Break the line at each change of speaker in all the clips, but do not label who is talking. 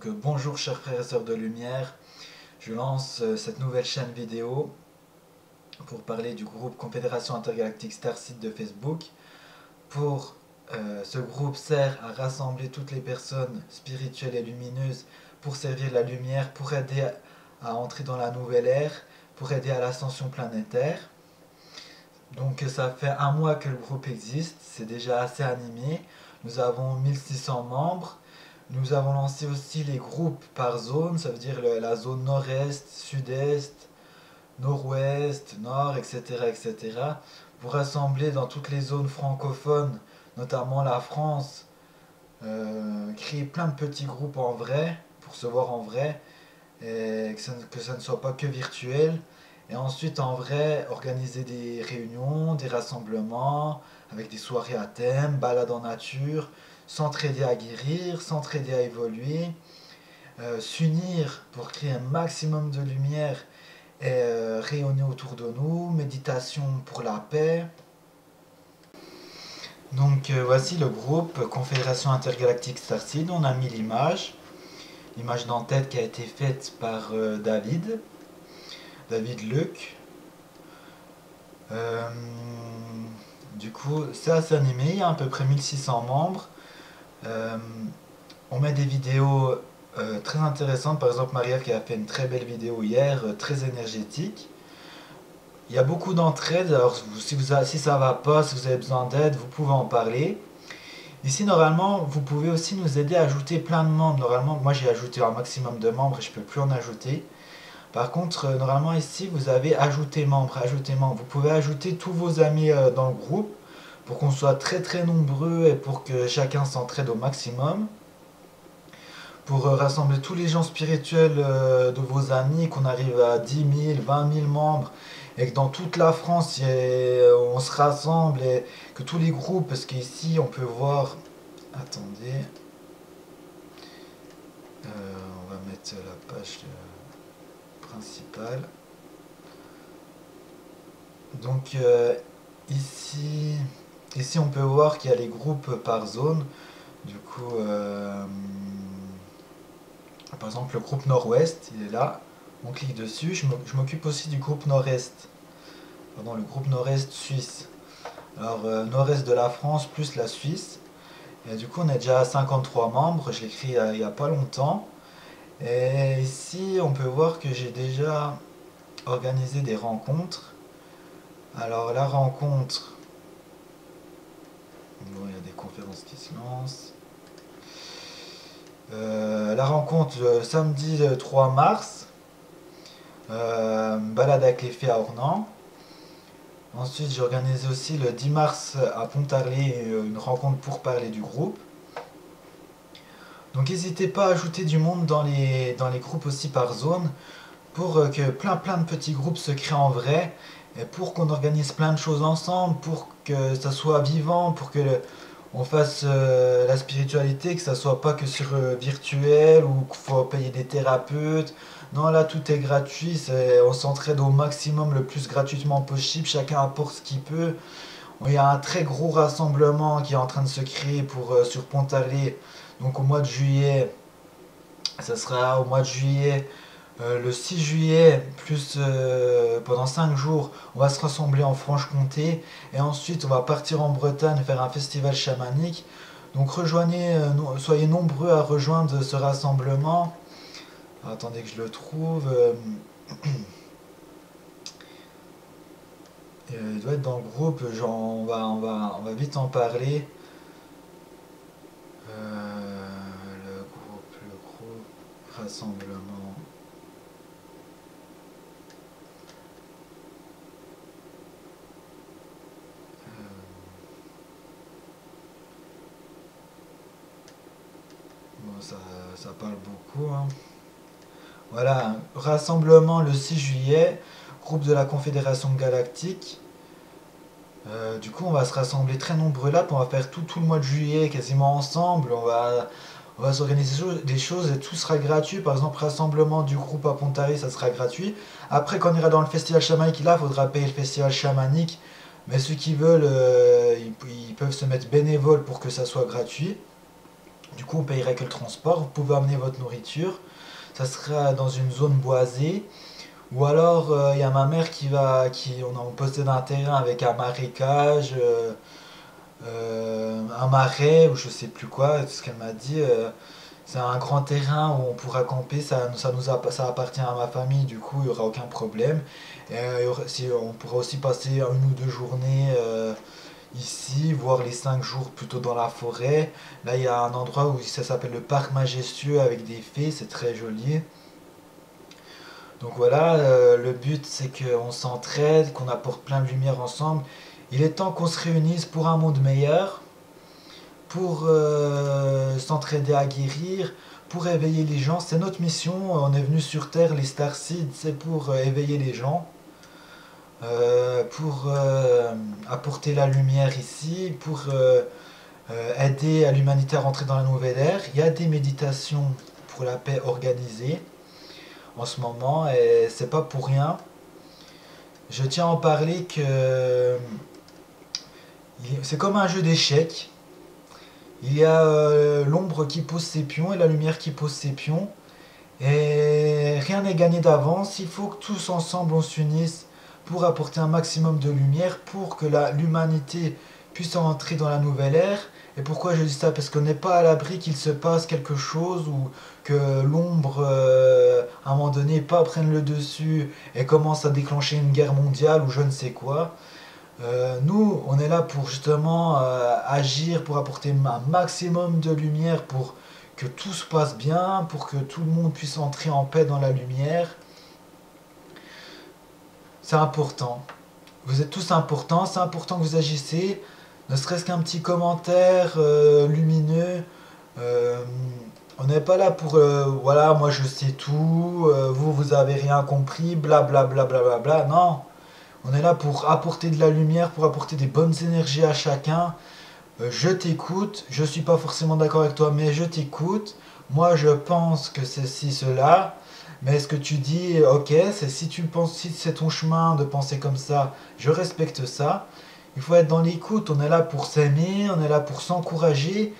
Bonjour chers frères et sœurs de lumière, je lance cette nouvelle chaîne vidéo pour parler du groupe Confédération Intergalactique Starseed de Facebook. Ce groupe sert à rassembler toutes les personnes spirituelles et lumineuses pour servir la lumière, pour aider à entrer dans la nouvelle ère, pour aider à l'ascension planétaire. Donc ça fait un mois que le groupe existe, c'est déjà assez animé, nous avons 1600 membres. Nous avons lancé aussi les groupes par zone, ça veut dire la zone nord-est, sud-est, nord-ouest, nord, etc., etc., pour rassembler dans toutes les zones francophones, notamment la France, créer plein de petits groupes en vrai, pour se voir en vrai, et que ça ne soit pas que virtuel. Et ensuite, en vrai, organiser des réunions, des rassemblements, avec des soirées à thème, balades en nature, s'entraider à guérir, s'entraider à évoluer, s'unir pour créer un maximum de lumière et rayonner autour de nous, méditation pour la paix. Donc voici le groupe Confédération Intergalactique Starseed, on a mis l'image d'en-tête qui a été faite par David Luc. Du coup, c'est assez animé, il y a à peu près 1600 membres. On met des vidéos très intéressantes, par exemple Maria qui a fait une très belle vidéo hier, très énergétique. Il y a beaucoup d'entraide, alors si ça va pas, si vous avez besoin d'aide, vous pouvez en parler. Ici, normalement, vous pouvez aussi nous aider à ajouter plein de membres. Normalement, moi j'ai ajouté un maximum de membres et je ne peux plus en ajouter. Par contre, normalement ici, vous avez ajouter membre, ajouter membre. Vous pouvez ajouter tous vos amis dans le groupe pour qu'on soit très très nombreux et pour que chacun s'entraide au maximum. Pour rassembler tous les gens spirituels de vos amis, qu'on arrive à 10 000, 20 000 membres et que dans toute la France on se rassemble et que tous les groupes, parce qu'ici on peut voir, attendez, on va mettre la page principale. Donc ici on peut voir qu'il y a les groupes par zone. Du coup, par exemple le groupe nord-ouest, il est là. On clique dessus. Je m'occupe aussi du groupe nord-est. Pardon, le groupe nord-est suisse. Alors nord-est de la France plus la Suisse. Et du coup on est déjà à 53 membres. Je l'ai écrit il n'y a pas longtemps. Et ici on peut voir que j'ai déjà organisé des rencontres. Alors la rencontre, bon, il y a des conférences qui se lancent. La rencontre samedi 3 mars, balade avec les fées à Ornans. Ensuite j'ai organisé aussi le 10 mars à Pontarlier une rencontre pour parler du groupe. Donc n'hésitez pas à ajouter du monde dans les groupes aussi par zone pour que plein de petits groupes se créent en vrai et pour qu'on organise plein de choses ensemble, pour que ça soit vivant, pour que on fasse la spiritualité, que ça soit pas que sur virtuel ou qu'il faut payer des thérapeutes. Non, là tout est gratuit, on s'entraide au maximum le plus gratuitement possible, chacun apporte ce qu'il peut. Il y a un très gros rassemblement qui est en train de se créer sur Pontarlier, donc au mois de juillet. Ça sera au mois de juillet, le 6 juillet, plus pendant 5 jours, on va se rassembler en Franche-Comté. Et ensuite, on va partir en Bretagne faire un festival chamanique. Donc soyez nombreux à rejoindre ce rassemblement. Alors, attendez que je le trouve. Il doit être dans le groupe, genre, on va vite en parler. Le groupe, rassemblement. Bon, ça parle beaucoup, hein. Voilà, rassemblement le 6 juillet, groupe de la Confédération Galactique. Du coup, on va se rassembler très nombreux là, puis on va faire tout le mois de juillet quasiment ensemble. On va s'organiser des choses et tout sera gratuit. Par exemple, rassemblement du groupe à Pontarlier, ça sera gratuit. Après, quand on ira dans le festival chamanique, là, il faudra payer le festival chamanique. Mais ceux qui veulent, ils peuvent se mettre bénévoles pour que ça soit gratuit. Du coup, on payerait que le transport. Vous pouvez amener votre nourriture. Ça sera dans une zone boisée. Ou alors, il y a ma mère on possède un terrain avec un marécage, un marais, ou je sais plus quoi, c'est ce qu'elle m'a dit. C'est un grand terrain où on pourra camper, ça appartient à ma famille, du coup, il n'y aura aucun problème. Et, on pourra aussi passer 1 ou 2 journées ici, voire les 5 jours plutôt dans la forêt. Là, il y a un endroit où ça s'appelle le parc majestueux avec des fées, c'est très joli. Donc voilà, le but c'est qu'on s'entraide, qu'on apporte plein de lumière ensemble. Il est temps qu'on se réunisse pour un monde meilleur, pour s'entraider à guérir, pour éveiller les gens. C'est notre mission, on est venu sur Terre, les Starseeds, c'est pour éveiller les gens, pour apporter la lumière ici, pour aider à l'humanité à rentrer dans la nouvelle ère. Il y a des méditations pour la paix organisées en ce moment et c'est pas pour rien. Je tiens à en parler que c'est comme un jeu d'échecs. Il y a l'ombre qui pose ses pions et la lumière qui pose ses pions. Et rien n'est gagné d'avance. Il faut que tous ensemble on s'unisse pour apporter un maximum de lumière pour que l'humanité puisse entrer dans la nouvelle ère. Et pourquoi je dis ça? Parce qu'on n'est pas à l'abri qu'il se passe quelque chose ou que l'ombre, à un moment donné, pas prenne le dessus et commence à déclencher une guerre mondiale ou je ne sais quoi. Nous, on est là pour justement agir, pour apporter un maximum de lumière, pour que tout se passe bien, pour que tout le monde puisse entrer en paix dans la lumière. C'est important. Vous êtes tous importants, c'est important que vous agissez. Ne serait-ce qu'un petit commentaire lumineux. Euh, on n'est pas là pour voilà, moi je sais tout, vous avez rien compris, blablabla. Bla, bla, bla, bla, bla. Non, on est là pour apporter de la lumière, pour apporter des bonnes énergies à chacun. Je t'écoute, je suis pas forcément d'accord avec toi, mais je t'écoute. Moi, je pense que c'est ci, cela. Mais ce que tu dis, ok, c'est si tu penses, si c'est ton chemin de penser comme ça, je respecte ça. Il faut être dans l'écoute, on est là pour s'aimer, on est là pour s'encourager.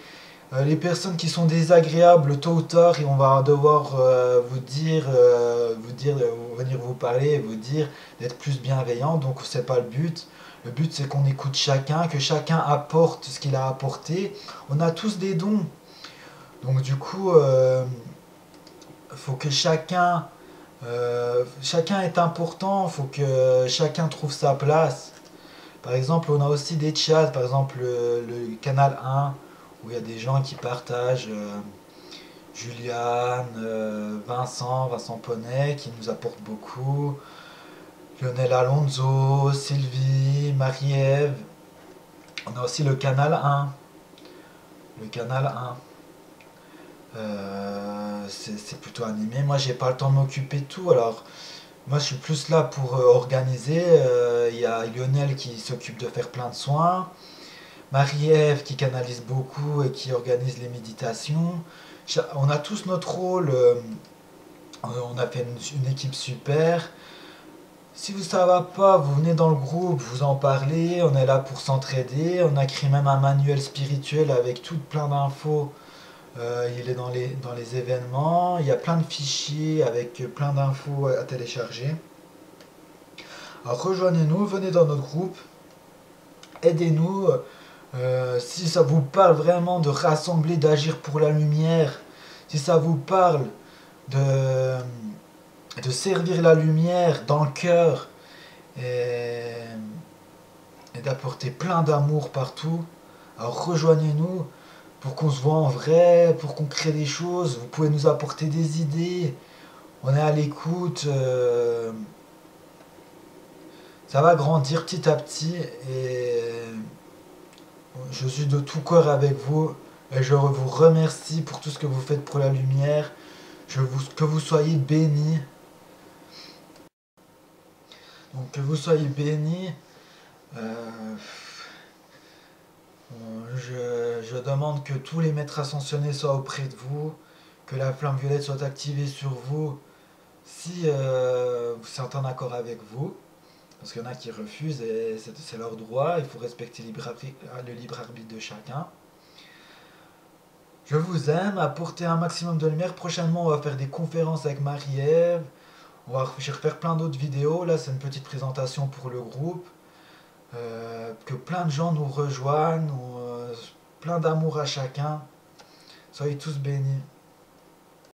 Les personnes qui sont désagréables, tôt ou tard, et on va devoir venir vous parler et vous dire d'être plus bienveillant. Donc c'est pas le but. Le but c'est qu'on écoute chacun, que chacun apporte ce qu'il a apporté. On a tous des dons. Donc du coup, faut que chacun est important. Faut que chacun trouve sa place. Par exemple, on a aussi des chats, par exemple le canal 1, où il y a des gens qui partagent, Juliane, Vincent Poney, qui nous apportent beaucoup, Lionel Alonso, Sylvie, Marie-Ève. On a aussi le canal 1. Le canal 1. C'est plutôt animé. Moi, j'ai pas le temps de m'occuper de tout, alors moi, je suis plus là pour organiser. Il y a Lionel qui s'occupe de faire plein de soins. Marie-Ève qui canalise beaucoup et qui organise les méditations. On a tous notre rôle. On a fait une équipe super. Si vous ne savez pas, vous venez dans le groupe, vous en parlez. On est là pour s'entraider. On a créé même un manuel spirituel avec tout plein d'infos. Il est dans les événements. Il y a plein de fichiers avec plein d'infos à télécharger. Alors rejoignez-nous, venez dans notre groupe. Aidez-nous. Si ça vous parle vraiment de rassembler, d'agir pour la lumière, si ça vous parle de, de servir la lumière dans le cœur et d'apporter plein d'amour partout, alors rejoignez-nous pour qu'on se voit en vrai, pour qu'on crée des choses. Vous pouvez nous apporter des idées. On est à l'écoute. Ça va grandir petit à petit et je suis de tout cœur avec vous et je vous remercie pour tout ce que vous faites pour la lumière. Que vous soyez bénis. Donc que vous soyez bénis. Euh, je demande que tous les maîtres ascensionnés soient auprès de vous, que la flamme violette soit activée sur vous si vous êtes en accord avec vous. Parce qu'il y en a qui refusent et c'est leur droit, il faut respecter le libre arbitre de chacun. Je vous aime, apportez un maximum de lumière. Prochainement, on va faire des conférences avec Marie-Ève. Je vais refaire plein d'autres vidéos. Là, c'est une petite présentation pour le groupe. Que plein de gens nous rejoignent. Plein d'amour à chacun. Soyez tous bénis.